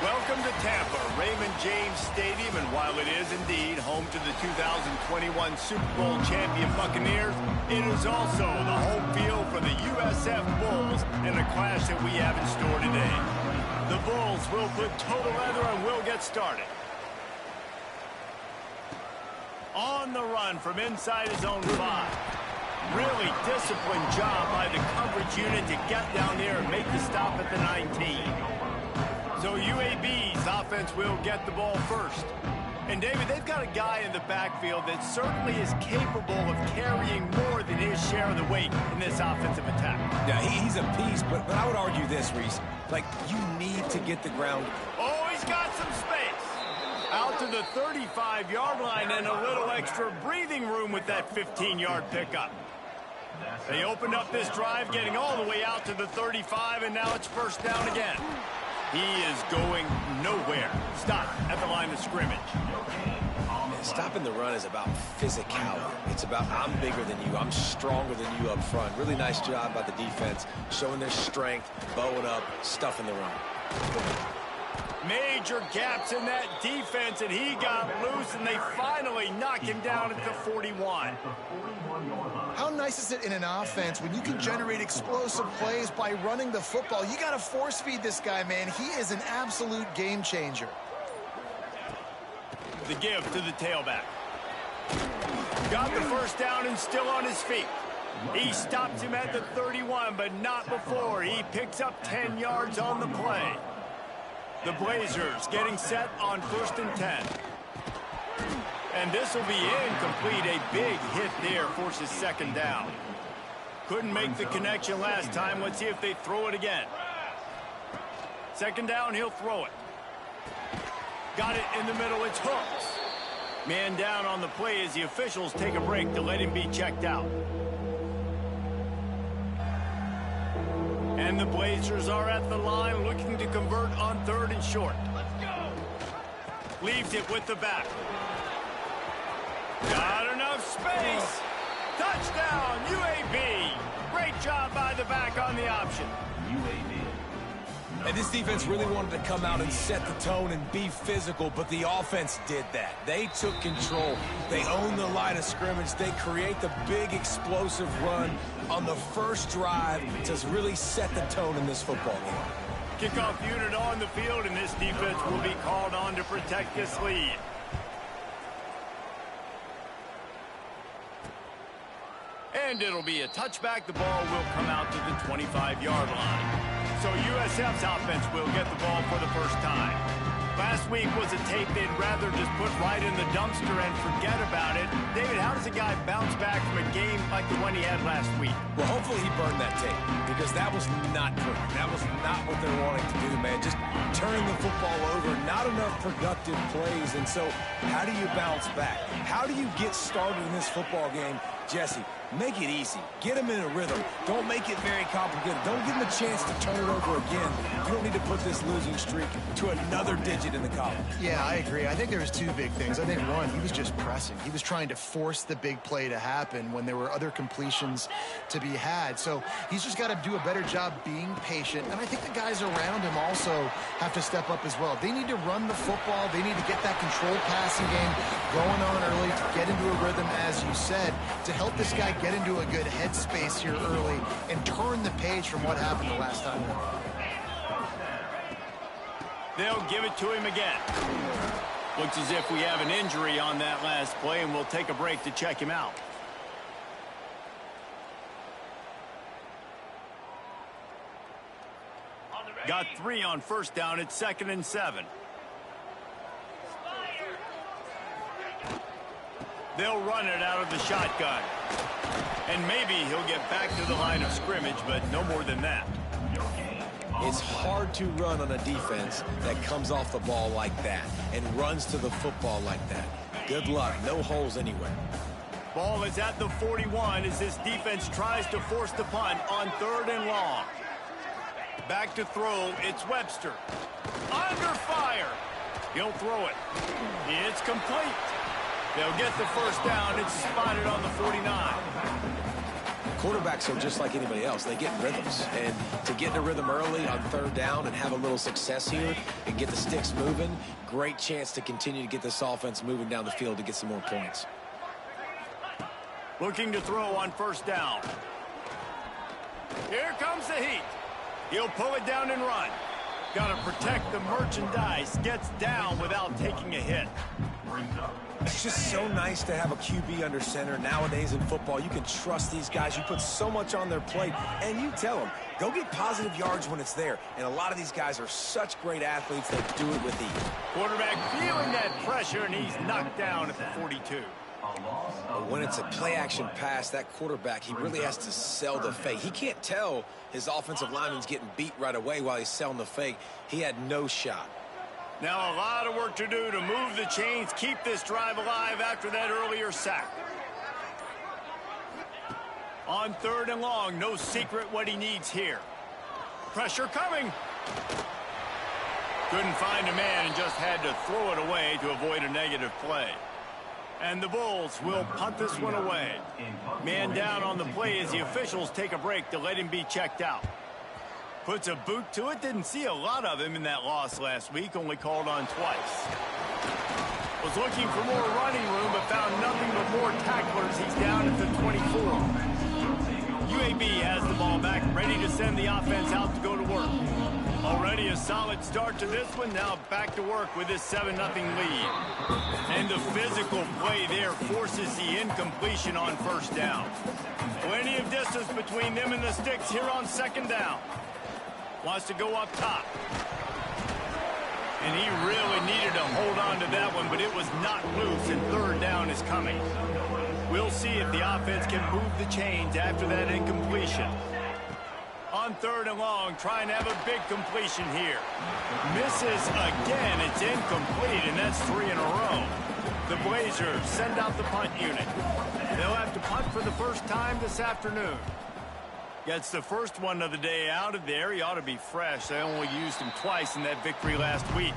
Welcome to Tampa, Raymond James Stadium, and while it is indeed home to the 2021 Super Bowl champion Buccaneers, it is also the home field for the USF Bulls in a clash that we have in store today. The Bulls will put total leather and will get started. On the run from inside his own 5. Really disciplined job by the coverage unit to get down there and make the stop at the 19. So UAB's offense will get the ball first. And David, they've got a guy in the backfield that certainly is capable of carrying more than his share of the weight in this offensive attack. Yeah, he's a piece, but I would argue this, Reese. Like, you need to get the ground. Oh, he's got some space. Out to the 35-yard line and a little extra breathing room with that 15-yard pickup. They opened up this drive, getting all the way out to the 35, and now it's first down again. He is going nowhere. Stop at the line of scrimmage. Stopping the run is about physicality. It's about I'm bigger than you. I'm stronger than you up front. Really nice job by the defense, showing their strength, bowing up, stuffing the run. Major gaps in that defense, and he got loose, and they finally knock him down at the 41. How nice is it in an offense when you can generate explosive plays by running the football? You got to force feed this guy, man. He is an absolute game changer. The give to the tailback. Got the first down and still on his feet. He stops him at the 31, but not before. He picks up 10 yards on the play. The Blazers getting set on 1st and 10. And this will be incomplete. A big hit there forces second down. Couldn't make the connection last time. Let's see if they throw it again. Second down, he'll throw it. Got it in the middle. It's Hooks. Man down on the play as the officials take a break to let him be checked out. And the Blazers are at the line looking to convert on 3rd and short. Let's go. Leaves it with the back. Got enough space. Touchdown, UAB. Great job by the back on the option. And this defense really wanted to come out and set the tone and be physical, but the offense did that. They took control. They owned the line of scrimmage. They create the big explosive run on the first drive to really set the tone in this football game. Kickoff unit on the field, and this defense will be called on to protect this lead. And it'll be a touchback. The ball will come out to the 25-yard line. So USF's offense will get the ball for the first time. Last week was a tape they'd rather just put right in the dumpster and forget about it. David, how does a guy bounce back from a game like the one he had last week? Well, hopefully he burned that tape, because that was not perfect. That was not what they're wanting to do, man. Just turning the football over, not enough productive plays. And so how do you bounce back? How do you get started in this football game? Jesse, make it easy. Get them in a rhythm. Don't make it very complicated. Don't give them a chance to turn it over again. You don't need to put this losing streak to another digit in the column. Yeah, I agree. I think there was two big things. I think, one, he was just pressing. He was trying to force the big play to happen when there were other completions to be had. So he's just got to do a better job being patient. And I think the guys around him also have to step up as well. They need to run the football. They need to get that controlled passing game going on early to get into a rhythm, as you said, to help this guy get into a good headspace here early and turn the page from what happened the last time. They'll give it to him again. Looks as if we have an injury on that last play, and we'll take a break to check him out. Got 3 on first down. It's 2nd and 7. They'll run it out of the shotgun. And maybe he'll get back to the line of scrimmage, but no more than that. It's hard to run on a defense that comes off the ball like that and runs to the football like that. Good luck. No holes anywhere. Ball is at the 41 as this defense tries to force the punt on 3rd and long. Back to throw. It's Webster. Under fire. He'll throw it. It's complete. They'll get the first down. It's spotted on the 49. quarterbacks are just like anybody else. They get rhythms. And to get in a rhythm early on third down and have a little success here and get the sticks moving, great chance to continue to get this offense moving down the field to get some more points. Looking to throw on first down. Here comes the heat. He'll pull it down and run. Got to protect the merchandise. Gets down without taking a hit. It's just so nice to have a QB under center. Nowadays in football, you can trust these guys. You put so much on their plate, and you tell them, go get positive yards when it's there. And a lot of these guys are such great athletes that do it with ease. Quarterback feeling that pressure, and he's knocked down at the 42. But when it's a play-action pass, that quarterback, he really has to sell the fake. He can't tell his offensive lineman's getting beat right away while he's selling the fake. He had no shot. Now a lot of work to do to move the chains, keep this drive alive after that earlier sack. On third and long, no secret what he needs here. Pressure coming. Couldn't find a man and just had to throw it away to avoid a negative play. And the Bulls will punt this one away. Man down on the play as the officials take a break to let him be checked out. Puts a boot to it. Didn't see a lot of him in that loss last week. Only called on twice. Was looking for more running room, but found nothing but more tacklers. He's down at the 24. UAB has the ball back, ready to send the offense out to go to work. Already a solid start to this one. Now back to work with his 7-0 lead. And the physical play there forces the incompletion on first down. Plenty of distance between them and the sticks here on second down. Wants to go up top. And he really needed to hold on to that one, but it was not loose, and third down is coming. We'll see if the offense can move the chains after that incompletion. On third and long, trying to have a big completion here. Misses again. It's incomplete, and that's 3 in a row. The Blazers send out the punt unit. They'll have to punt for the first time this afternoon. Gets the first one of the day out of there. He ought to be fresh. They only used him twice in that victory last week.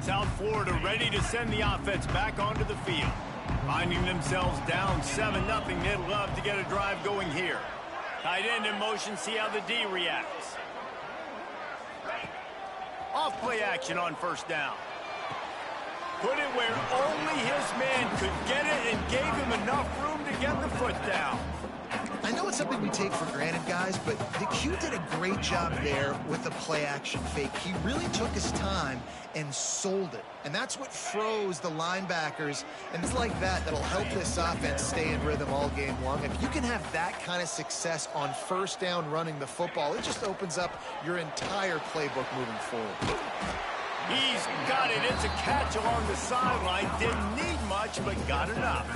South Florida ready to send the offense back onto the field. Finding themselves down 7-0. They'd love to get a drive going here. Tight end in motion. See how the D reacts. Off play action on first down. Put it where only his man could get it and gave him enough room to get the foot down. I know it's something we take for granted, guys, but the Q did a great job there with the play-action fake. He really took his time and sold it. And that's what froze the linebackers. And it's like that that'll help this offense stay in rhythm all game long. If you can have that kind of success on first down running the football, it just opens up your entire playbook moving forward. He's got it. It's a catch along the sideline. Didn't need much, but got enough.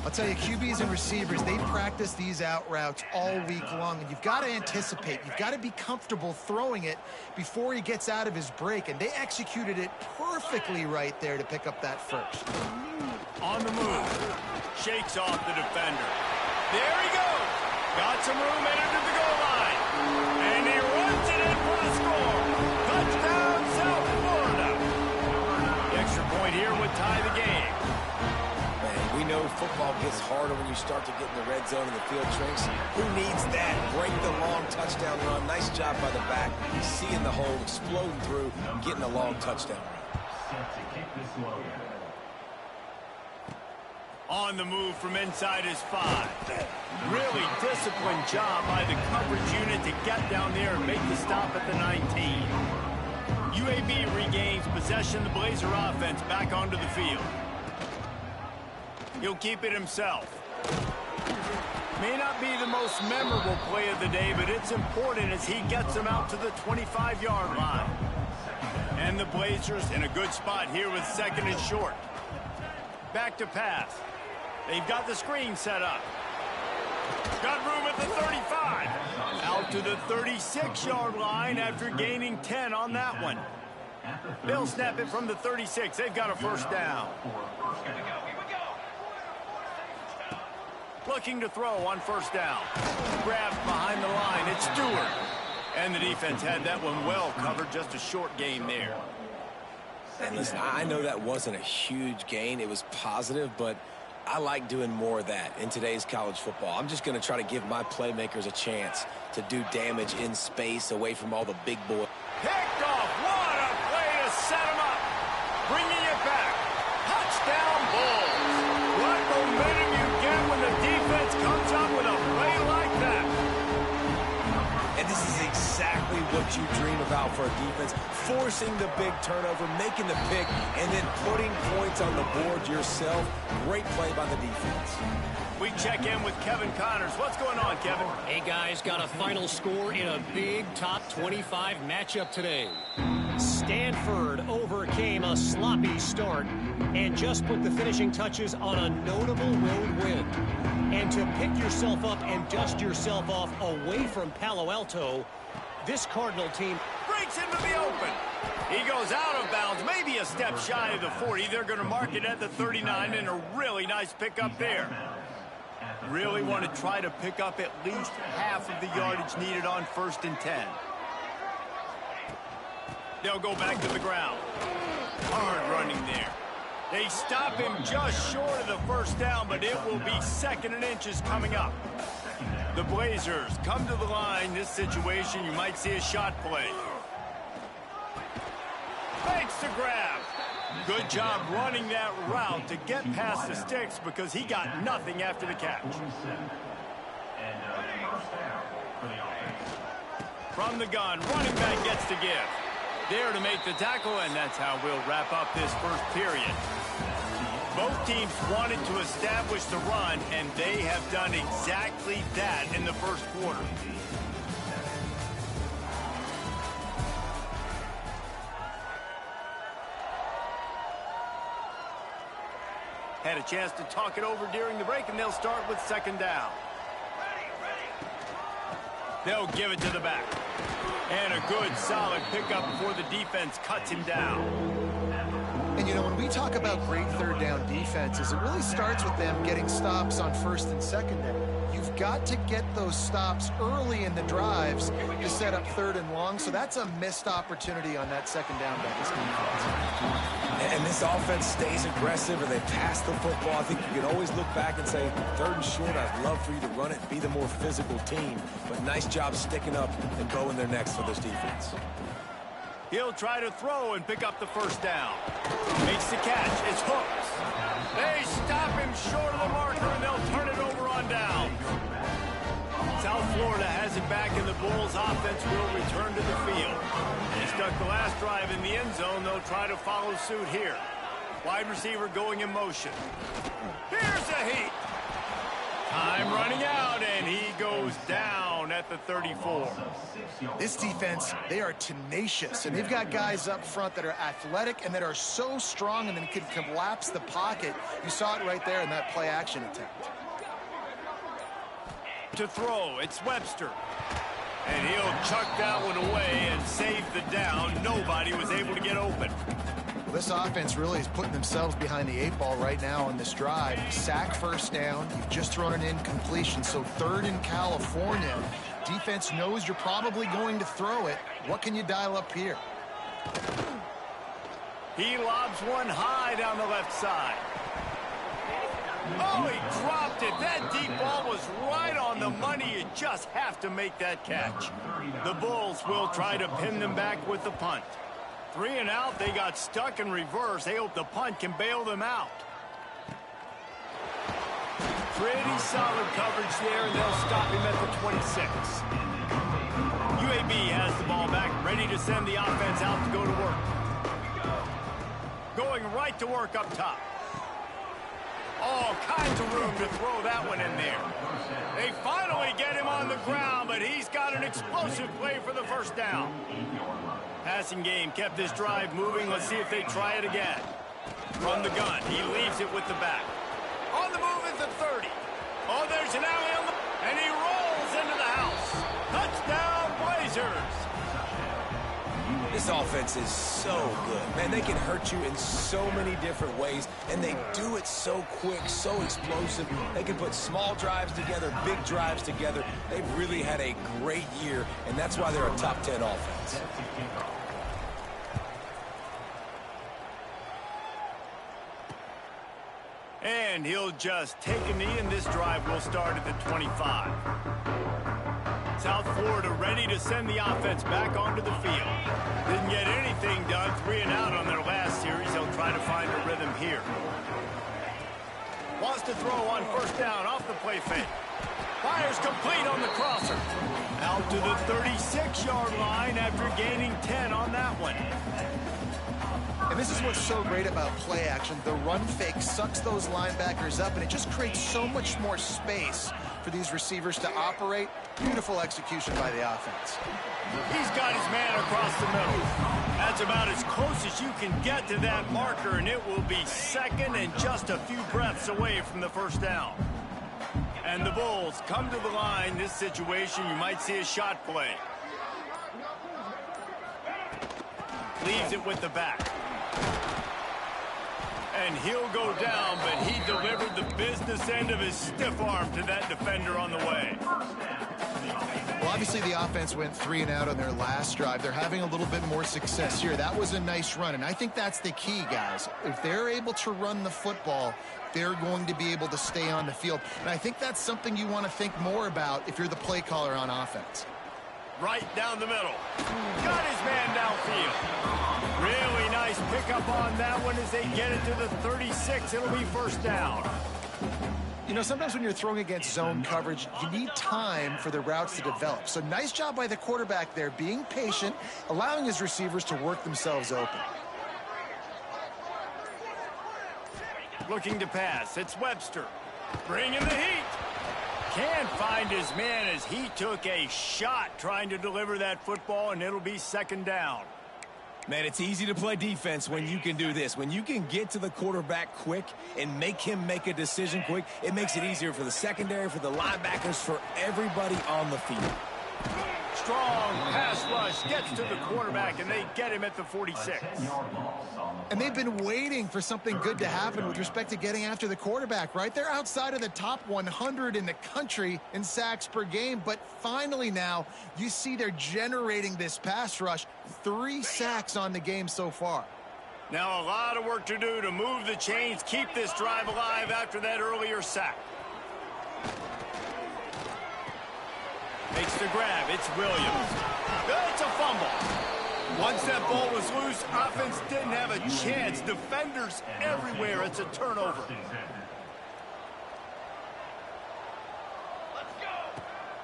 I'll tell you, QBs and receivers, they practice these out routes all week long, and you've got to anticipate. You've got to be comfortable throwing it before he gets out of his break, and they executed it perfectly right there to pick up that first. On the move. Shakes off the defender. There he goes. Got some room, entered to the goal line. And he runs it in for the score. Touchdown, South Florida. The extra point here would tie the game. We know football gets harder when you start to get in the red zone and the field shrinks. Who needs that? Break the long touchdown run. Nice job by the back. Seeing the hole, exploding through, and getting a long touchdown run. On the move from inside his 5. Really disciplined job by the coverage unit to get down there and make the stop at the 19. UAB regains possession. The Blazer offense back onto the field. He'll keep it himself. May not be the most memorable play of the day, but it's important as he gets them out to the 25-yard line. And the Blazers in a good spot here with second and short. Back to pass. They've got the screen set up. Got room at the 35. Out to the 36-yard line after gaining 10 on that one. They'll snap it from the 36. They've got a first down. Looking to throw on first down. Grabbed behind the line. It's Stewart. And the defense had that one well covered. Just a short gain there. And listen, I know that wasn't a huge gain. It was positive, but I like doing more of that in today's college football. I'm just going to try to give my playmakers a chance to do damage in space away from all the big boys. Picked off. What a play to set him up. Bringing it back. Touchdown Bulls. What momentum you get when the defense comes up with a play like that. And this is exactly what you dream about for a defense. Forcing the big turnover, making the pick, and then putting points on the board yourself. Great play by the defense. We check in with Kevin Connors. What's going on, Kevin? Hey, guys, got a final score in a big top 25 matchup today. Stanford overcame a sloppy start and just put the finishing touches on a notable road win. And to pick yourself up and dust yourself off away from Palo Alto, this Cardinal team breaks into the open. He goes out of bounds, maybe a step shy of the 40. They're going to mark it at the 39, and a really nice pickup there. Really want to try to pick up at least half of the yardage needed on 1st and 10. They'll go back to the ground. Hard running there. They stop him just short of the 1st down, but it will be 2nd and inches coming up. The Blazers come to the line. This situation, you might see a shot play. Fakes the grab. Good job running that route to get past the sticks because he got nothing after the catch. From the gun, running back gets to give. There to make the tackle, and that's how we'll wrap up this first period. Both teams wanted to establish the run, and they have done exactly that in the first quarter. Had a chance to talk it over during the break, and they'll start with 2nd down. They'll give it to the back. And a good, solid pickup before the defense cuts him down. And, you know, when we talk about great 3rd down defenses, it really starts with them getting stops on 1st and 2nd down. You've got to get those stops early in the drives to set up 3rd and long, so that's a missed opportunity on that 2nd down by this defense. And this offense stays aggressive, or they pass the football. I think you can always look back and say, 3rd and short, I'd love for you to run it, be the more physical team. But nice job sticking up and bowing their necks for this defense. He'll try to throw and pick up the 1st down. Makes the catch. It's hooked. They stop him short of the marker, and they'll turn it over on down. South Florida has it back, and the Bulls offense will return to the field. They stuck the last drive in the end zone. They'll try to follow suit here. Wide receiver going in motion. Here's a heat. Time running out, and he goes down at the 34. This defense, they are tenacious, and they've got guys up front that are athletic and that are so strong and then can collapse the pocket. You saw it right there in that play-action attempt. To throw, it's Webster. And he'll chuck that one away and save the down. Nobody was able to get open. This offense really is putting themselves behind the 8 ball right now on this drive. Sack 1st down. You've just thrown an incompletion, so 3rd in California. Defense knows you're probably going to throw it. What can you dial up here? He lobs one high down the left side. Oh, he dropped it. That deep ball was right on the money. You just have to make that catch. The Bulls will try to pin them back with the punt. 3 and out, they got stuck in reverse. They hope the punt can bail them out. Pretty solid coverage there, and they'll stop him at the 26. UAB has the ball back, ready to send the offense out to go to work. Going right to work up top. All kinds of room to throw that one in there. They finally get him on the ground, but he's got an explosive play for the 1st down. Passing game kept this drive moving. Let's see if they try it again. From the gun, he leaves it with the back. On the move at the 30. Oh, there's an alley on the... And he rolls into the house. Touchdown, Blazers. This offense is so good. Man, they can hurt you in so many different ways, and they do it so quick, so explosive. They can put small drives together, big drives together. They've really had a great year, and that's why they're a top 10 offense. And he'll just take a knee, and this drive will start at the 25. South Florida ready to send the offense back onto the field. Didn't get anything done, 3 and out on their last series. They'll try to find a rhythm here. Wants to throw on first down off the play fake. Fires complete on the crosser. Out to the 36-yard line after gaining 10 on that one. And this is what's so great about play action. The run fake sucks those linebackers up, and it just creates so much more space for these receivers to operate. Beautiful execution by the offense. He's got his man across the middle. That's about as close as you can get to that marker, and it will be second and just a few breaths away from the first down. And the Bulls come to the line. This situation, you might see a shot play. Leaves it with the back. And he'll go down, but he delivered the business end of his stiff arm to that defender on the way. Well, obviously the offense went 3 and out on their last drive. They're having a little bit more success here. That was a nice run, and I think that's the key, guys. If they're able to run the football, they're going to be able to stay on the field. And I think that's something you want to think more about if you're the play caller on offense. Right down the middle. Got his man downfield. Really nice pickup on that one as they get it to the 36. It'll be first down. You know, sometimes when you're throwing against zone coverage, you need time for the routes to develop. So nice job by the quarterback there, being patient, allowing his receivers to work themselves open. Looking to pass. It's Webster. Bringing the heat. Can't find his man as he took a shot trying to deliver that football, and it'll be second down. Man, it's easy to play defense when you can do this. When you can get to the quarterback quick and make him make a decision quick, it makes it easier for the secondary, for the linebackers, for everybody on the field. Strong pass rush gets to the quarterback, and they get him at the 46. And they've been waiting for something good to happen with respect to getting after the quarterback, right? They're outside of the top 100 in the country in sacks per game, but finally now you see they're generating this pass rush. 3 sacks on the game so far. Now a lot of work to do to move the chains, keep this drive alive after that earlier sack. Makes the grab. It's Williams. It's a fumble. Once that ball was loose, offense didn't have a chance. Defenders everywhere. It's a turnover.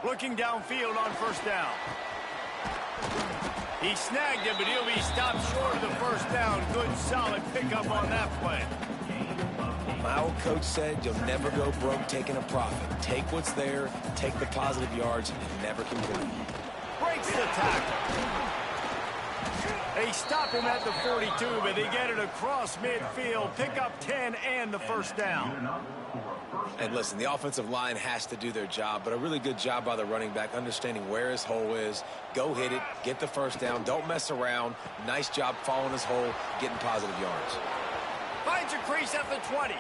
Looking downfield on first down. He snagged it, but he'll be stopped short of the first down. Good, solid pickup on that play. My old coach said you'll never go broke taking a profit. Take what's there, take the positive yards, and never complain. Breaks the tackle. They stop him at the 42, but they get it across midfield. Pick up 10 and the first down. And listen, the offensive line has to do their job, but a really good job by the running back, understanding where his hole is. Go hit it, get the first down, don't mess around. Nice job following his hole, getting positive yards. Finds a crease at the 20.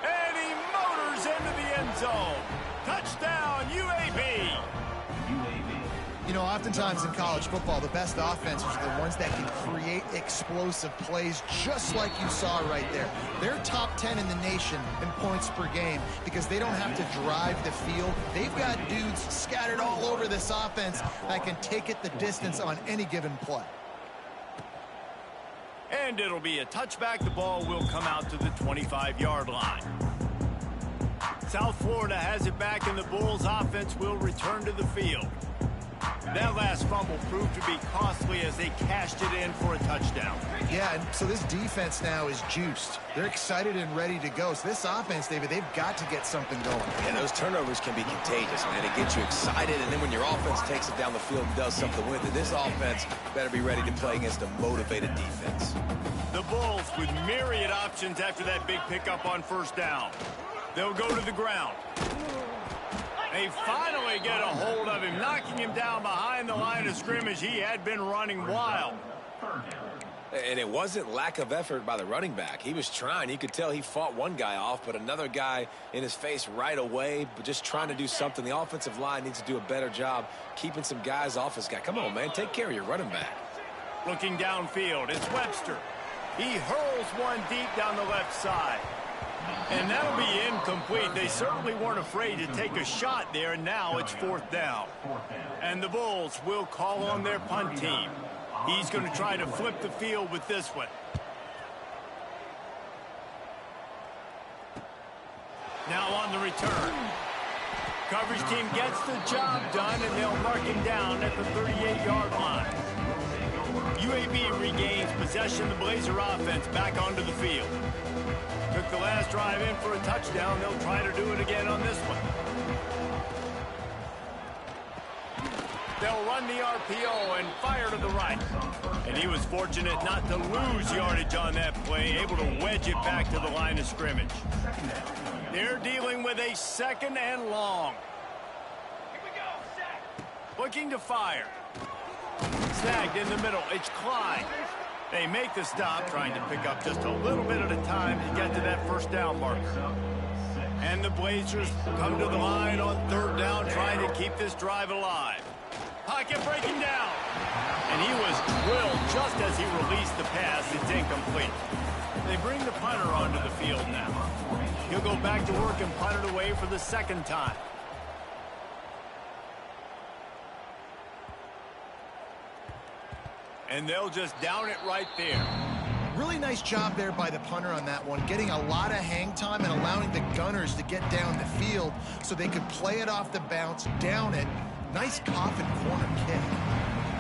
And he motors into the end zone. Touchdown, UAB. You know, oftentimes in college football, the best offenses are the ones that can create explosive plays, just like you saw right there. They're top 10 in the nation in points per game because they don't have to drive the field. They've got dudes scattered all over this offense that can take it the distance on any given play. And it'll be a touchback. The ball will come out to the 25-yard line. South Florida has it back, and the Bulls offense will return to the field. That last fumble proved to be costly as they cashed it in for a touchdown. Yeah, and so this defense now is juiced. They're excited and ready to go. So this offense, David, they've got to get something going. Yeah, those turnovers can be contagious, man. It gets you excited, and then when your offense takes it down the field and does something with it, this offense better be ready to play against a motivated defense. The Bulls with myriad options after that big pickup on first down. They'll go to the ground. They finally get a hold of him, knocking him down behind the line of scrimmage. He had been running wild. And it wasn't lack of effort by the running back. He was trying. You could tell he fought one guy off, but another guy in his face right away, but just trying to do something. The offensive line needs to do a better job keeping some guys off his guy. Come on, man. Take care of your running back. Looking downfield, it's Webster. He hurls one deep down the left side. And that'll be incomplete. They certainly weren't afraid to take a shot there, and now it's 4th down. And the Bulls will call on their punt team. He's going to try to flip the field with this one. Now on the return. Coverage team gets the job done, and they'll mark him down at the 38-yard line. UAB regains possession of the Blazer offense back onto the field. Took the last drive in for a touchdown. They'll try to do it again on this one. They'll run the RPO and fire to the right. And he was fortunate not to lose yardage on that play, able to wedge it back to the line of scrimmage. They're dealing with a 2nd and long. Looking to fire. Snagged in the middle. It's Klein. They make the stop, trying to pick up just a little bit at a time to get to that 1st down marker. And the Blazers come to the line on 3rd down, trying to keep this drive alive. Pocket breaking down. And he was drilled just as he released the pass. It's incomplete. They bring the punter onto the field now. He'll go back to work and punt it away for the 2nd time. And they'll just down it right there. Really nice job there by the punter on that one, getting a lot of hang time and allowing the Gunners to get down the field so they could play it off the bounce, down it. Nice coffin corner kick.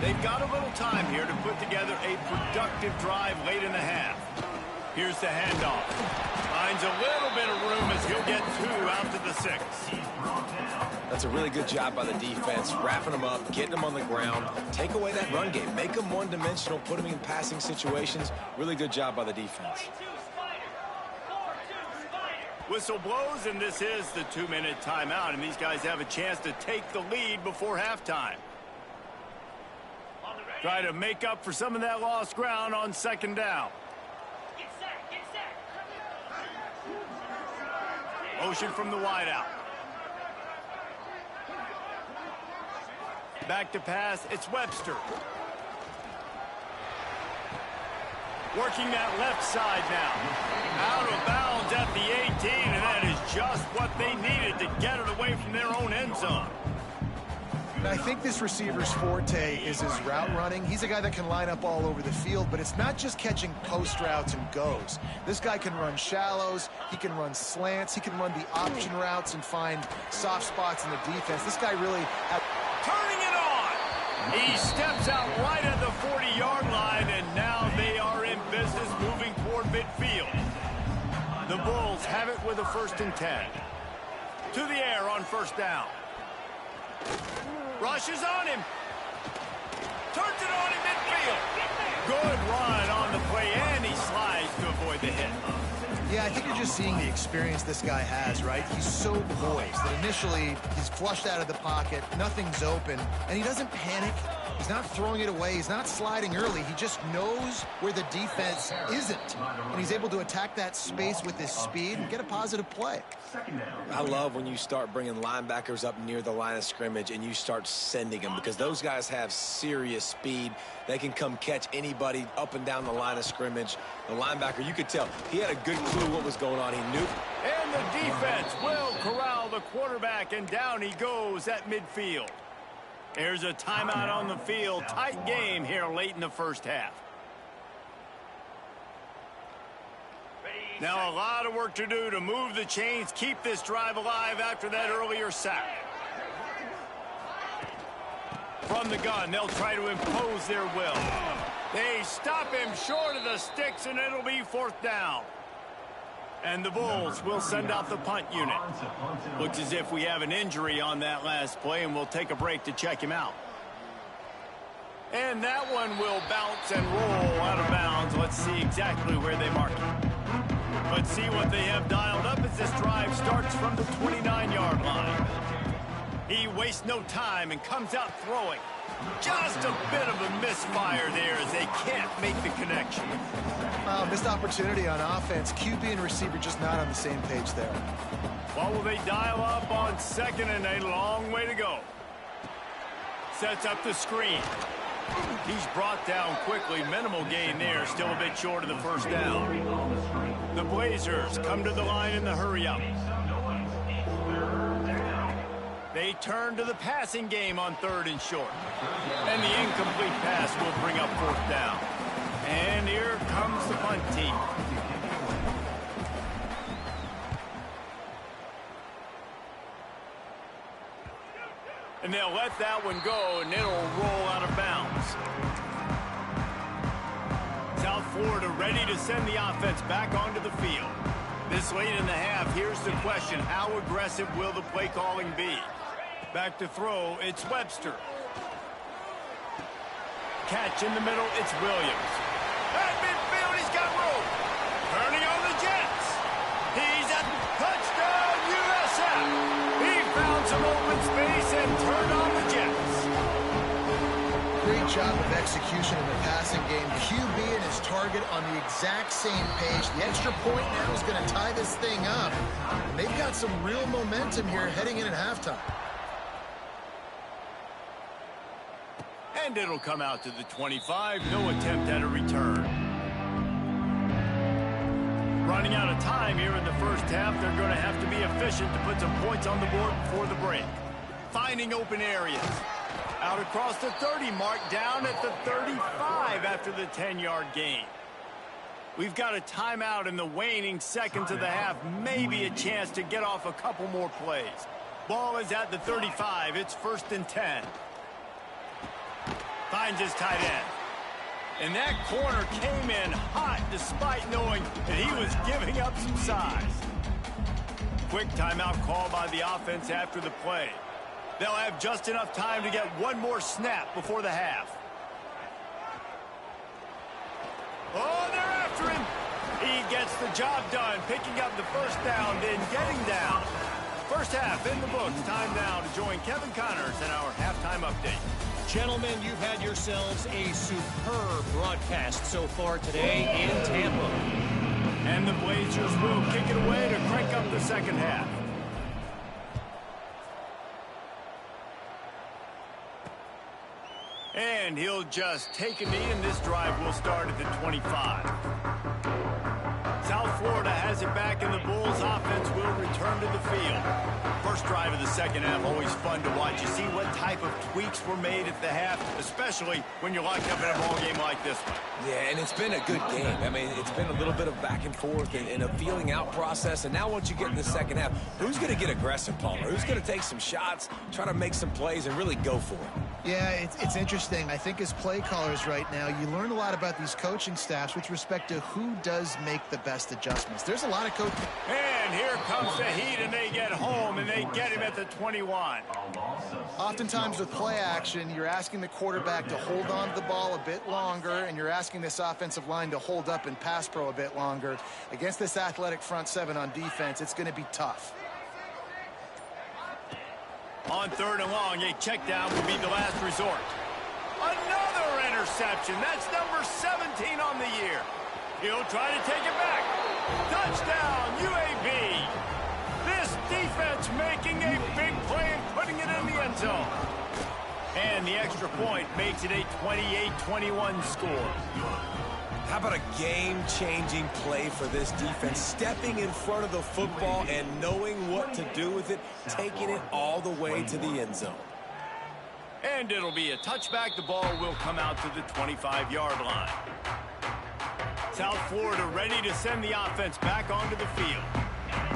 They've got a little time here to put together a productive drive late in the half. Here's the handoff. Finds a little bit of room as he'll get 2 out to the 6. That's a really good job by the defense, wrapping them up, getting them on the ground. Take away that run game. Make them one-dimensional, put them in passing situations. Really good job by the defense. Whistle blows, and this is the 2-minute timeout, and these guys have a chance to take the lead before halftime. Try to make up for some of that lost ground on 2nd down. Motion from the wideout. Back to pass, it's Webster. Working that left side now. Out of bounds at the 18, and that is just what they needed to get it away from their own end zone. I think this receiver's forte is his route running. He's a guy that can line up all over the field, but it's not just catching post routes and goes. This guy can run shallows, he can run slants, he can run the option routes and find soft spots in the defense. This guy really has... Turning it on! He steps out right at the 40-yard line, and now they are in business moving toward midfield. The Bulls have it with a 1st and 10. To the air on 1st down. Rushes on him. Turns it on in midfield. Good run on the play, and he slides to avoid the hit. Yeah, I think you're just seeing the experience this guy has, right? He's so poised that initially he's flushed out of the pocket, nothing's open, and he doesn't panic. He's not throwing it away. He's not sliding early. He just knows where the defense isn't, and he's able to attack that space with his speed and get a positive play. I love when you start bringing linebackers up near the line of scrimmage and you start sending them, because those guys have serious speed. They can come catch anybody up and down the line of scrimmage. The linebacker, you could tell, he had a good clue what was going on. He knew. And the defense will corral the quarterback, and down he goes at midfield. There's a timeout on the field. Tight game here late in the 1st half. Now a lot of work to do to move the chains, keep this drive alive after that earlier sack. From the gun, they'll try to impose their will. They stop him short of the sticks, and it'll be 4th down. And the Bulls will send out the punt unit. Looks as if we have an injury on that last play, and we'll take a break to check him out. And that one will bounce and roll out of bounds. Let's see exactly where they mark it. Let's see what they have dialed up as this drive starts from the 29-yard line. He wastes no time and comes out throwing. Just a bit of a misfire there as they can't make the connection. Missed opportunity on offense. QB and receiver just not on the same page there. What will they dial up on 2nd and a long way to go? Sets up the screen. He's brought down quickly. Minimal gain there. Still a bit short of the first down. The Blazers come to the line in the hurry-up. They turn to the passing game on 3rd and short. And the incomplete pass will bring up 4th down. And here comes the punt team. And they'll let that one go, and it'll roll out of bounds. South Florida ready to send the offense back onto the field. This late in the half, here's the question. How aggressive will the play calling be? Back to throw, it's Webster. Catch in the middle, it's Williams. At midfield, he's got room. Turning on the Jets. He's at touchdown, USF. He found some open space and turned on the Jets. Great job of execution in the passing game. QB and his target on the exact same page. The extra point now is going to tie this thing up. And they've got some real momentum here heading in at halftime. And it'll come out to the 25. No attempt at a return. Running out of time here in the first half. They're going to have to be efficient to put some points on the board before the break. Finding open areas. Out across the 30 mark, down at the 35 after the 10-yard gain. We've got a timeout in the waning seconds of the half. Maybe a chance to get off a couple more plays. Ball is at the 35. It's 1st and 10. Finds his tight end. And that corner came in hot despite knowing that he was giving up some size. Quick timeout call by the offense after the play. They'll have just enough time to get one more snap before the half. Oh, they're after him. He gets the job done, picking up the first down, then getting down. First half in the books. Time now to join Kevin Connors in our halftime update. Gentlemen, you've had yourselves a superb broadcast so far today in Tampa. And the Blazers will kick it away to crank up the second half. And he'll just take a knee, and this drive will start at the 25. South Florida has it back, and the Bulls offense will return to the field. First drive of the second half, always fun to watch. You see what type of tweaks were made at the half, especially when you're locked up in a ball game like this one. Yeah, and it's been a good game. I mean, it's been a little bit of back and forth and a feeling out process. And now once you get in the second half, who's going to get aggressive, Palmer? Who's going to take some shots, try to make some plays, and really go for it? Yeah, it's interesting. I think as play callers right now, you learn a lot about these coaching staffs with respect to who does make the best adjustments. There's a lot of coaching. And here comes the heat, and they get home, and they get him at the 21. Oftentimes with play action, you're asking the quarterback to hold on to the ball a bit longer, and you're asking this offensive line to hold up in pass pro a bit longer. Against this athletic front seven on defense, it's going to be tough. On 3rd and long, a check down will be the last resort. Another interception. That's number 17 on the year. He'll try to take it back. Touchdown, UAB. This defense making a big play and putting it in the end zone. And the extra point makes it a 28-21 score. How about a game-changing play for this defense? Stepping in front of the football and knowing what to do with it, taking it all the way to the end zone. And it'll be a touchback. The ball will come out to the 25-yard line. South Florida ready to send the offense back onto the field.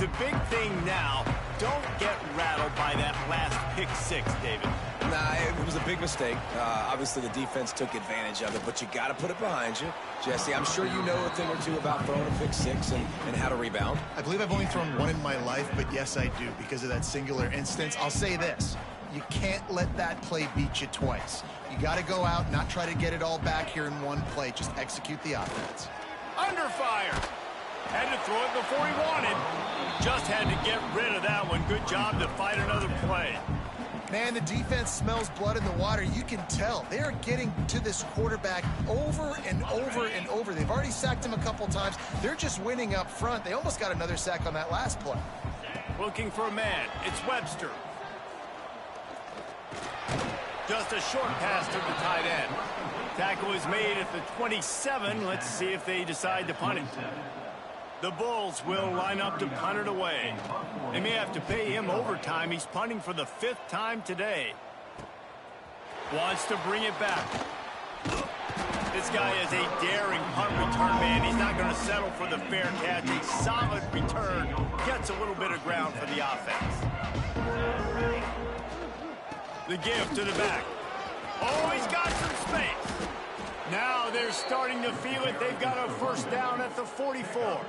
The big thing now, don't get rattled by that last pick six, David. Nah, it was a big mistake. Obviously, the defense took advantage of it, but you got to put it behind you. Jesse, I'm sure you know a thing or two about throwing a pick six and how to rebound. I believe I've only thrown one in my life, but yes, I do, because of that singular instance. I'll say this. You can't let that play beat you twice. You got to go out, not try to get it all back here in one play. Just execute the offense. Under fire. Had to throw it before he wanted. Just had to get rid of that one. Good job to fight another play. Man, the defense smells blood in the water. You can tell. They are getting to this quarterback over and over and over. They've already sacked him a couple times. They're just winning up front. They almost got another sack on that last play. Looking for a man. It's Webster. Just a short pass to the tight end. Tackle is made at the 27. Let's see if they decide to punt it. The Bulls will line up to punt it away. They may have to pay him overtime. He's punting for the 5th time today. Wants to bring it back. This guy is a daring punt return man. He's not going to settle for the fair catch. A solid return. Gets a little bit of ground for the offense. The give to the back. Oh, he's got some space. Now they're starting to feel it. They've got a first down at the 44.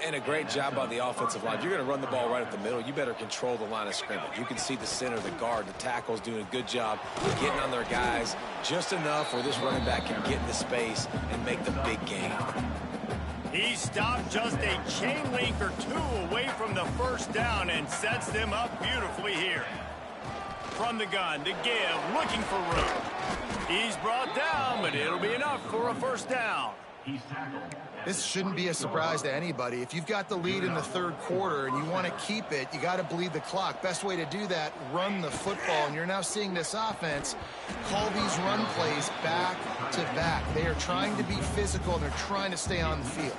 And a great job by the offensive line. If you're going to run the ball right up the middle, you better control the line of scrimmage. You can see the center, the guard, the tackles doing a good job of getting on their guys just enough where this running back can get into space and make the big gain. He stopped just a chain link or two away from the first down and sets them up beautifully here. From the gun, the give, looking for room. He's brought down, but it'll be enough for a first down. This shouldn't be a surprise to anybody. If you've got the lead in the 3rd quarter and you want to keep it, you got to bleed the clock. Best way to do that, run the football. And you're now seeing this offense call these run plays back to back. They are trying to be physical, and they're trying to stay on the field.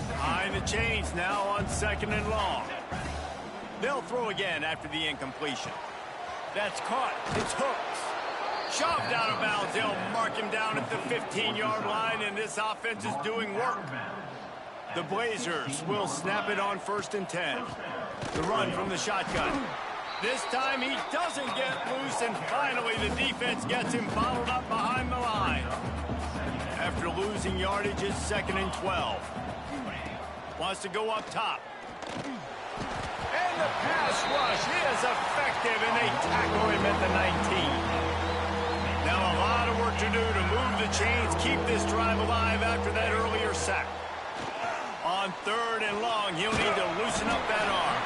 Behind the chains now on 2nd and long. They'll throw again after the incompletion. That's caught. It's Hooks. Shoved out of bounds. They'll mark him down at the 15-yard line, and this offense is doing work. The Blazers will snap it on 1st and 10. The run from the shotgun. This time he doesn't get loose, and finally the defense gets him bottled up behind the line. After losing yardage, it's 2nd and 12. Wants to go up top. And the pass rush is effective, and they tackle him at the 19. Now a lot of work to do to move the chains, keep this drive alive after that earlier sack. On 3rd and long, he'll need to loosen up that arm.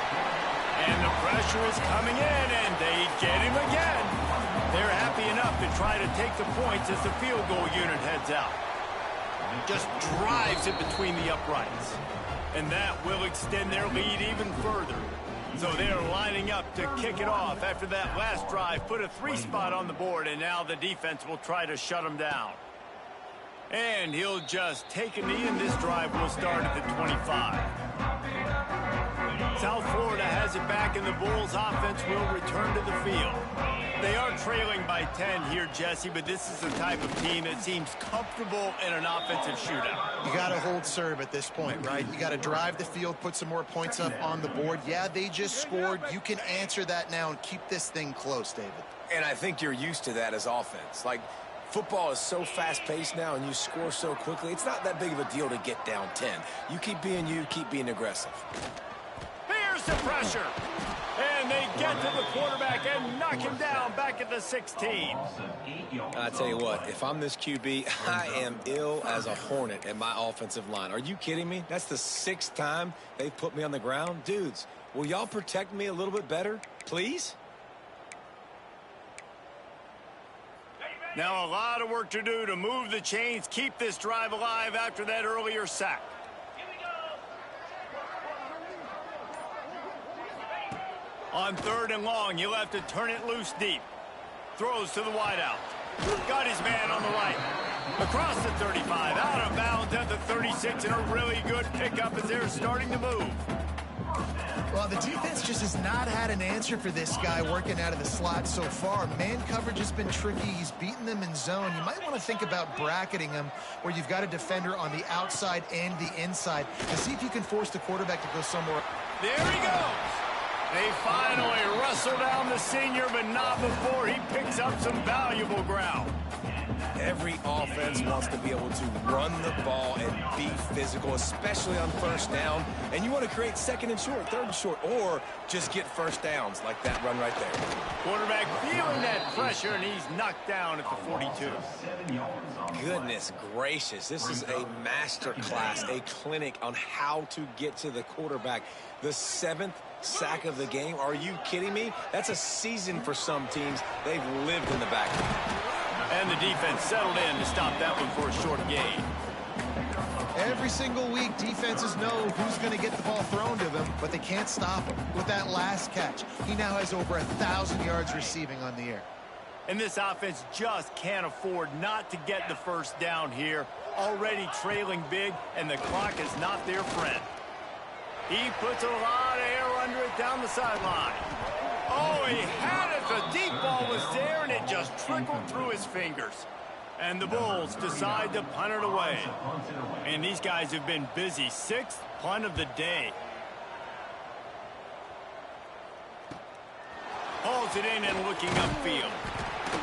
And the pressure is coming in, and they get him again. They're happy enough to try to take the points as the field goal unit heads out. Just drives it between the uprights. And that will extend their lead even further. So they're lining up to kick it off after that last drive. Put a 3-spot on the board, and now the defense will try to shut them down. And he'll just take a knee, and this drive will start at the 25. South Florida has it back, and the Bulls offense will return to the field. They are trailing by 10 here, Jesse, but this is the type of team that seems comfortable in an offensive shootout. You got to hold serve at this point, right? You got to drive the field, put some more points up on the board. Yeah, they just scored. You can answer that now and keep this thing close, David. And I think you're used to that as offense. Like, football is so fast-paced now, and you score so quickly. It's not that big of a deal to get down 10. You keep being aggressive. Here's the pressure. And they get to the quarterback and knock him down back at the 16. I tell you what, if I'm this QB, I am ill as a hornet at my offensive line. Are you kidding me? That's the 6th time they've put me on the ground. Dudes, will y'all protect me a little bit better, please? Now a lot of work to do to move the chains, keep this drive alive after that earlier sack. On 3rd and long, he'll have to turn it loose deep. Throws to the wideout. Got his man on the right. Across the 35, out of bounds at the 36, and a really good pickup as they're starting to move. Well, the defense just has not had an answer for this guy working out of the slot so far. Man coverage has been tricky. He's beaten them in zone. You might want to think about bracketing him where you've got a defender on the outside and the inside and see if you can force the quarterback to go somewhere. There he goes. They finally wrestle down the senior, but not before he picks up some valuable ground. Every offense wants to be able to run the ball and be physical, especially on 1st down. And you want to create 2nd and short, 3rd and short, or just get first downs like that run right there. Quarterback feeling that pressure, and he's knocked down at the 42. Goodness gracious, this is a master class, a clinic on how to get to the quarterback. The 7th sack of the game. Are you kidding me? That's a season for some teams. They've lived in the backfield. And the defense settled in to stop that one for a short gain. Every single week, defenses know who's going to get the ball thrown to them, but they can't stop him. With that last catch, he now has over 1,000 yards receiving on the air. And this offense just can't afford not to get the first down here. Already trailing big, and the clock is not their friend. He puts a lot of air under it down the sideline. Oh, he had it. The deep ball was there, and it just trickled through his fingers. And the Bulls decide to punt it away. And these guys have been busy. 6th punt of the day. Hauls it in and looking upfield.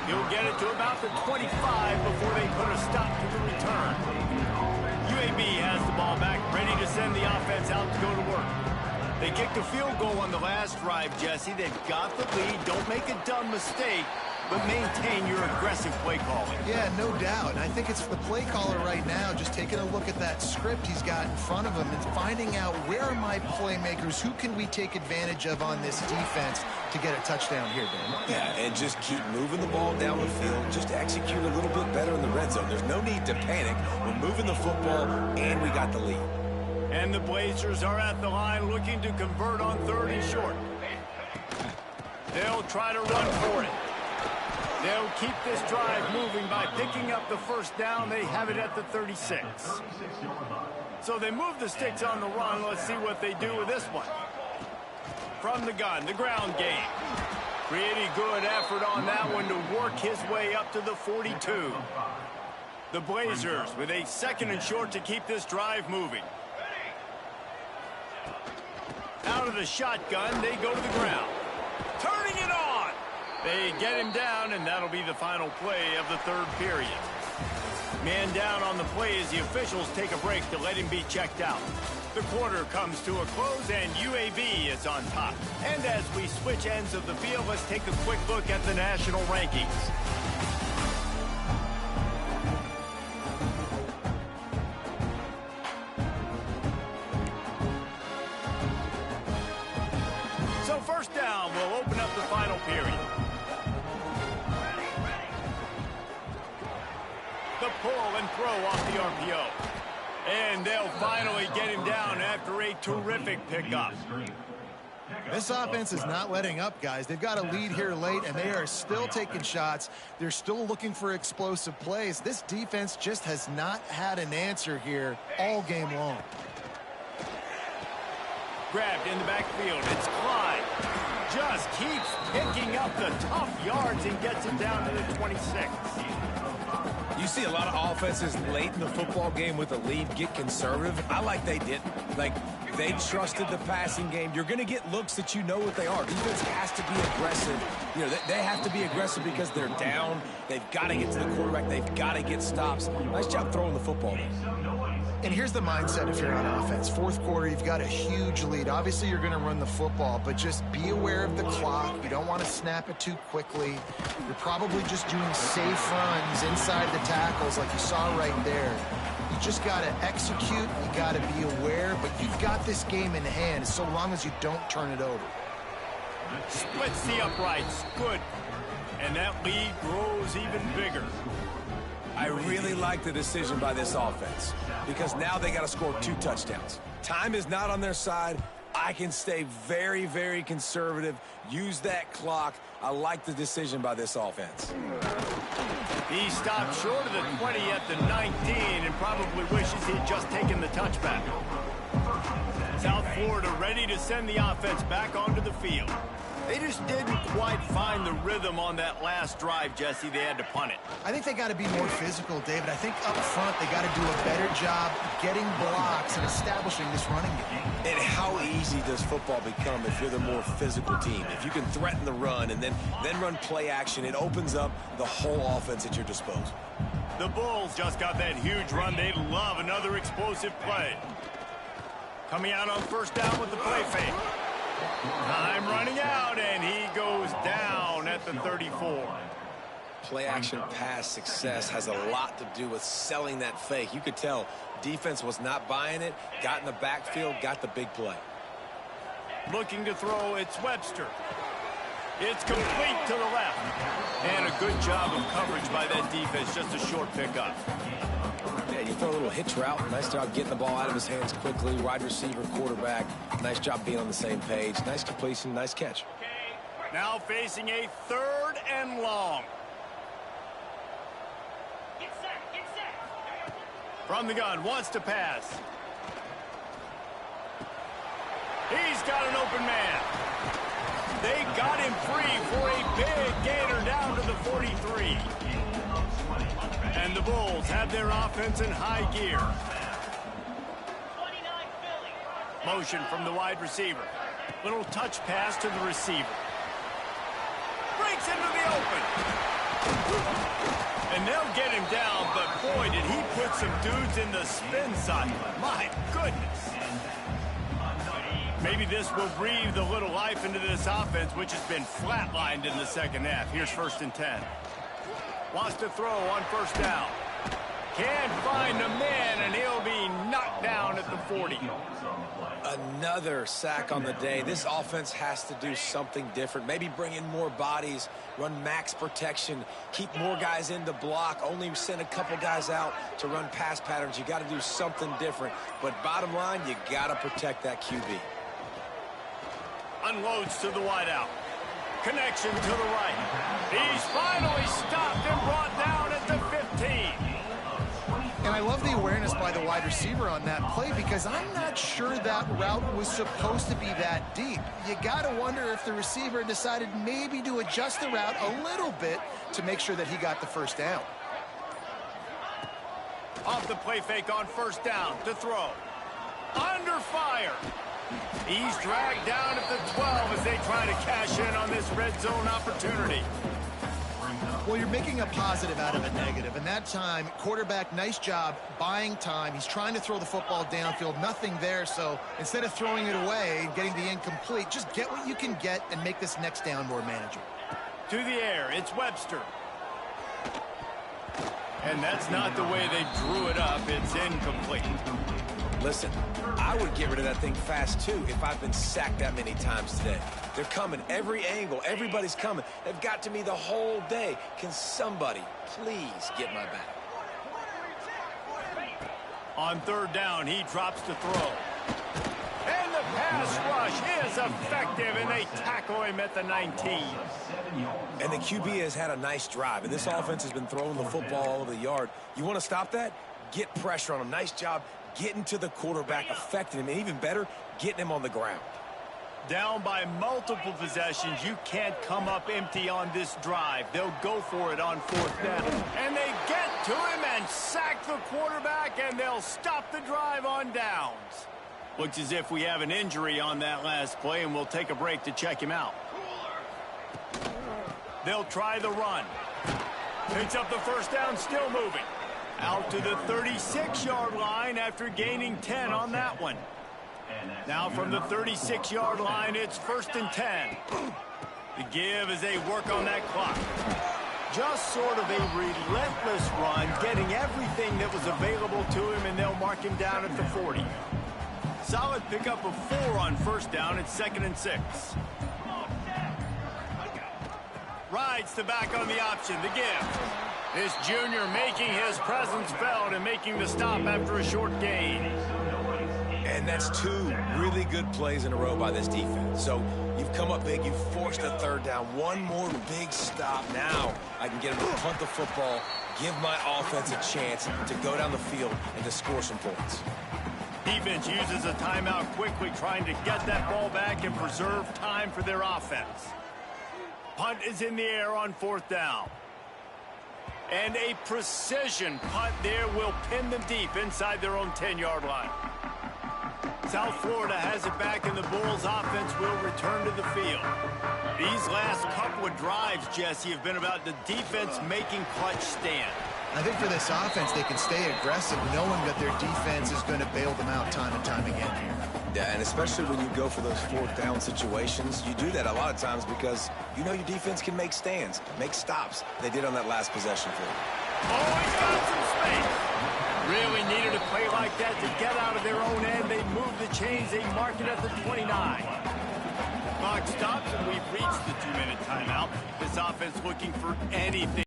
He'll get it to about the 25 before they put a stop to the return. UAB has the ball back, ready to send the offense out to go to work. They kicked a field goal on the last drive, Jesse. They've got the lead. Don't make a dumb mistake, but maintain your aggressive play calling. Yeah, no doubt. And I think it's the play caller right now just taking a look at that script he's got in front of him and finding out where are my playmakers, who can we take advantage of on this defense to get a touchdown here, Dan. Yeah, and just keep moving the ball down the field. Just execute a little bit better in the red zone. There's no need to panic. We're moving the football, and we got the lead. And the Blazers are at the line looking to convert on 3rd and short. They'll try to run for it. They'll keep this drive moving by picking up the first down. They have it at the 36. So they move the sticks on the run. Let's see what they do with this one. From the gun, the ground game. Pretty good effort on that one to work his way up to the 42. The Blazers with a 2nd and short to keep this drive moving. Out of the shotgun, they go to the ground. Turning it on. They get him down, and that'll be the final play of the 3rd period. Man down on the play as the officials take a break to let him be checked out. The quarter comes to a close, and UAB is on top. And as we switch ends of the field, let's take a quick look at the national rankings. So first down will open up the final period. The pull and throw off the RPO. And they'll finally get him down after a terrific pickup. This offense is not letting up, guys. They've got a lead here late, and they are still taking shots. They're still looking for explosive plays. This defense just has not had an answer here all game long. Grabbed in the backfield. It's Clyde. Just keeps picking up the tough yards and gets it down to the 26. You see a lot of offenses late in the football game with a lead get conservative. I like they didn't. Like, they trusted the passing game. You're going to get looks that you know what they are. Defense has to be aggressive. You know, they have to be aggressive because they're down. They've got to get to the quarterback. They've got to get stops. Nice job throwing the football. And here's the mindset if you're on offense. 4th quarter, you've got a huge lead. Obviously, you're going to run the football, but just be aware of the clock. You don't want to snap it too quickly. You're probably just doing safe runs inside the tackles like you saw right there. You just got to execute. You got to be aware, but you've got this game in hand so long as you don't turn it over. Splits the uprights. Good. And that lead grows even bigger. I really like the decision by this offense because now they got to score 2 touchdowns. Time is not on their side. I can stay very, very conservative, use that clock. I like the decision by this offense. He stopped short of the 20 at the 19 and probably wishes he'd just taken the touchback. South Florida ready to send the offense back onto the field. They just didn't quite find the rhythm on that last drive, Jesse. They had to punt it. I think they got to be more physical, David. I think up front they got to do a better job getting blocks and establishing this running game. And how easy does football become if you're the more physical team? If you can threaten the run and then run play action, it opens up the whole offense at your disposal. The Bulls just got that huge run. They'd love another explosive play. Coming out on first down with the play fake. Time running out, and he goes down at the 34. Play action pass success has a lot to do with selling that fake. You could tell defense was not buying it, got in the backfield, got the big play. Looking to throw, it's Webster. It's complete to the left. And a good job of coverage by that defense, just a short pickup. Yeah, you throw a little hitch route. Nice job getting the ball out of his hands quickly. Wide receiver, quarterback. Nice job being on the same page. Nice completion, nice catch. Now facing a 3rd and long. From the gun, wants to pass. He's got an open man. They got him free for a big gainer down to the 43. And the Bulls have their offense in high gear. Motion from the wide receiver. Little touch pass to the receiver. Breaks into the open. And they'll get him down, but boy, did he put some dudes in the spin cycle. My goodness. Maybe this will breathe a little life into this offense, which has been flatlined in the second half. Here's 1st and 10. Wants to throw on 1st down. Can't find a man, and he'll be knocked down at the 40. Another sack on the day. This offense has to do something different. Maybe bring in more bodies, run max protection, keep more guys in the block, only send a couple guys out to run pass patterns. You got to do something different. But bottom line, you got to protect that QB. Unloads to the wideout. Connection to the right. He's finally stopped and brought down at the 15. And I love the awareness by the wide receiver on that play because I'm not sure that route was supposed to be that deep. You got to wonder if the receiver decided maybe to adjust the route a little bit to make sure that he got the 1st down. Off the play fake on 1st down to throw. Under fire. He's dragged down at the 12 as they try to cash in on this red zone opportunity. Well, you're making a positive out of a negative, and that time, quarterback, nice job buying time. He's trying to throw the football downfield, nothing there, so instead of throwing it away and getting the incomplete, just get what you can get and make this next down more manageable. To the air, it's Webster. And that's not the way they drew it up. It's incomplete. Listen, I would get rid of that thing fast, too, if I've been sacked that many times today. They're coming every angle. Everybody's coming. They've got to me the whole day. Can somebody please get my back? On 3rd down, he drops to throw. And the pass rush is effective, and they tackle him at the 19. And the QB has had a nice drive, and this offense has been throwing the football all over the yard. You want to stop that? Get pressure on him. Nice job getting to the quarterback, affecting him, and even better, getting him on the ground. Down by multiple possessions, you can't come up empty on this drive. They'll go for it on 4th down. And they get to him and sack the quarterback, and they'll stop the drive on downs. Looks as if we have an injury on that last play, and we'll take a break to check him out. They'll try the run. Picks up the 1st down, still moving. Out to the 36-yard line after gaining 10 on that one. Now from the 36-yard line, it's 1st and 10. The give as they work on that clock. Just sort of a relentless run, getting everything that was available to him, and they'll mark him down at the 40. Solid pickup of 4 on 1st down. It's 2nd and 6. Rides the back on the option, the give. This junior making his presence felt and making the stop after a short gain. And that's 2 really good plays in a row by this defense. So you've come up big, you've forced a 3rd down. One more big stop. Now I can get him to punt the football, give my offense a chance to go down the field and to score some points. Defense uses a timeout quickly, trying to get that ball back and preserve time for their offense. Punt is in the air on 4th down. And a precision punt there will pin them deep inside their own 10-yard line. South Florida has it back, and the Bulls offense will return to the field. These last couple of drives, Jesse, have been about the defense making clutch stand. I think for this offense, they can stay aggressive knowing that their defense is going to bail them out time and time again here. Yeah, and especially when you go for those 4th down situations, you do that a lot of times because you know your defense can make stands, make stops. They did on that last possession for you. Oh, he's got some space. Really needed a play like that to get out of their own end. They move the chains. They mark it at the 29. Clock stops, and we've reached the 2-minute timeout. This offense looking for anything.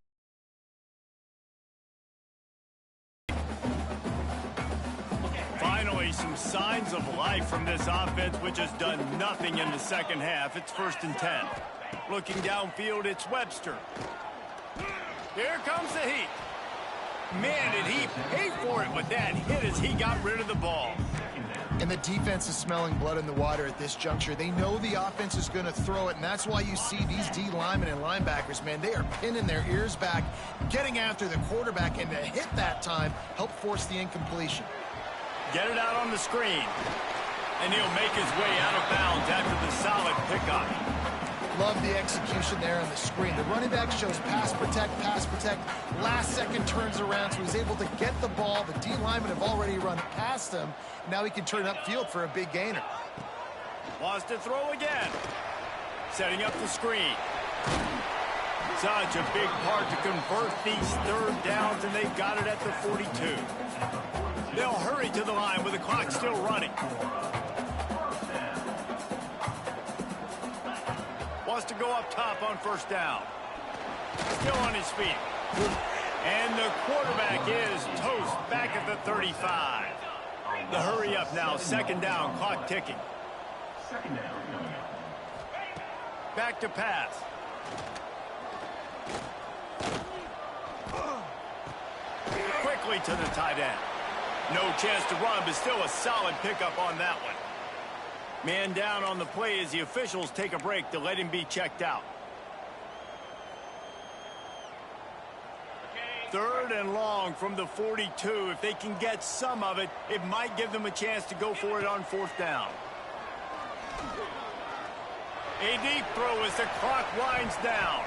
Finally, some signs of life from this offense, which has done nothing in the second half. It's 1st and 10. Looking downfield, it's Webster. Here comes the heat. Man, did he pay for it with that hit as he got rid of the ball. And the defense is smelling blood in the water at this juncture. They know the offense is going to throw it, and that's why you see these D linemen and linebackers, man, they are pinning their ears back, getting after the quarterback, and to hit that time, help force the incompletion. Get it out on the screen. And he'll make his way out of bounds after the solid pickup. Love the execution there on the screen. The running back shows pass protect, last second turns around, so he's able to get the ball. The D linemen have already run past him. Now he can turn upfield for a big gainer. Wants to throw again. Setting up the screen. Such a big part to convert these third downs, and they've got it at the 42. They'll hurry to the line with the clock still running. Wants to go up top on 1st down. Still on his feet. And the quarterback is toast back at the 35. The hurry up now, 2nd down, clock ticking. Back to pass. Quickly to the tight end. No chance to run, but still a solid pickup on that one. Man down on the play as the officials take a break to let him be checked out. 3rd and long from the 42. If they can get some of it, it might give them a chance to go for it on 4th down. A deep throw as the clock winds down.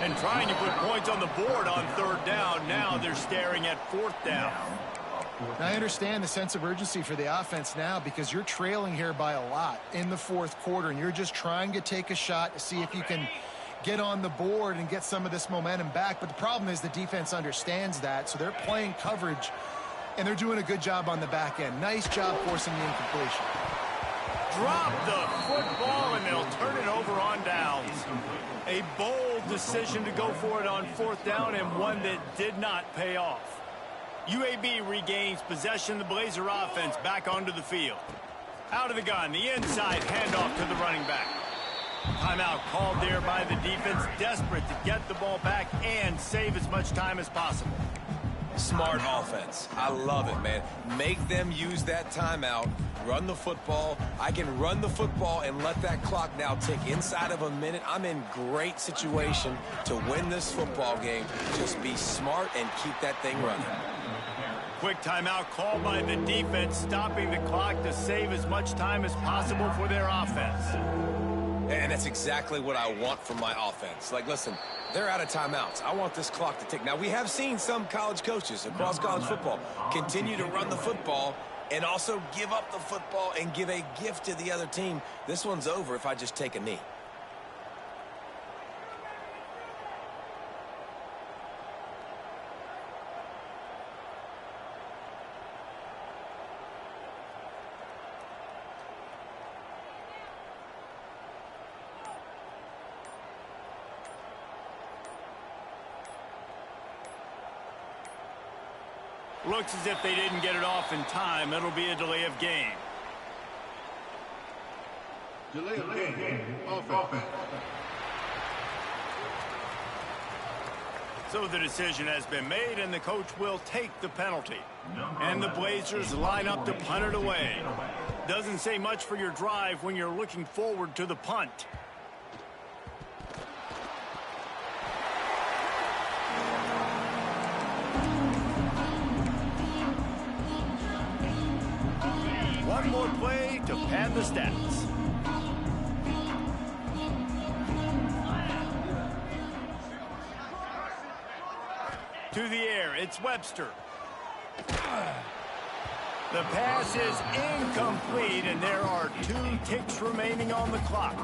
And trying to put points on the board on 3rd down. Now they're staring at 4th down. I understand the sense of urgency for the offense now because you're trailing here by a lot in the 4th quarter, and you're just trying to take a shot to see if you can get on the board and get some of this momentum back. But the problem is the defense understands that, so they're playing coverage, and they're doing a good job on the back end. Nice job forcing the incompletion. Drop the football, and they'll turn it over on downs. A bold decision to go for it on 4th down, and one that did not pay off. UAB regains possession of the Blazer offense back onto the field. Out of the gun, the inside handoff to the running back. Timeout called there by the defense, desperate to get the ball back and save as much time as possible. Smart offense. I love it, man. Make them use that timeout, run the football. I can run the football and let that clock now tick inside of a minute. I'm in great situation to win this football game. Just be smart and keep that thing running. Quick timeout called by the defense, stopping the clock to save as much time as possible for their offense. And that's exactly what I want from my offense. Like, listen, they're out of timeouts. I want this clock to tick. Now, we have seen some college coaches across college football continue to run the football and also give up the football and give a gift to the other team. This one's over if I just take a knee. Looks as if they didn't get it off in time. It'll be a delay of game. Delay of game. Offense. So the decision has been made, and the coach will take the penalty. And the Blazers line up to punt it away. Doesn't say much for your drive when you're looking forward to the punt. One more play to pad the stats. To the air, it's Webster. The pass is incomplete, and there are 2 ticks remaining on the clock.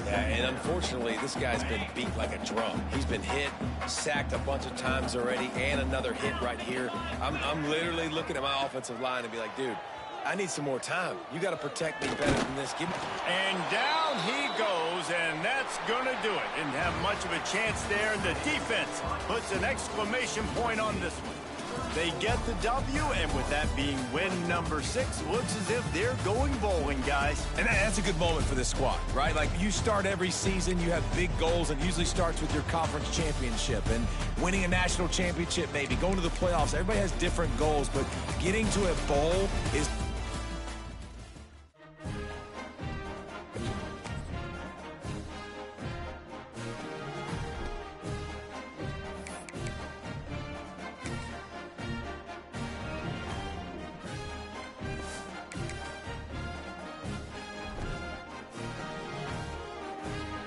Yeah, and unfortunately, this guy's been beat like a drum. He's been hit, sacked a bunch of times already, and another hit right here. I'm literally looking at my offensive line and be like, dude, I need some more time. You got to protect me better than this. Give me. And down he goes, and that's going to do it. Didn't have much of a chance there. The defense puts an exclamation point on this one. They get the W, and with that being win number 6, looks as if they're going bowling, guys. And that's a good moment for this squad, right? Like, you start every season, you have big goals, and it usually starts with your conference championship and winning a national championship, maybe going to the playoffs. Everybody has different goals, but getting to a bowl is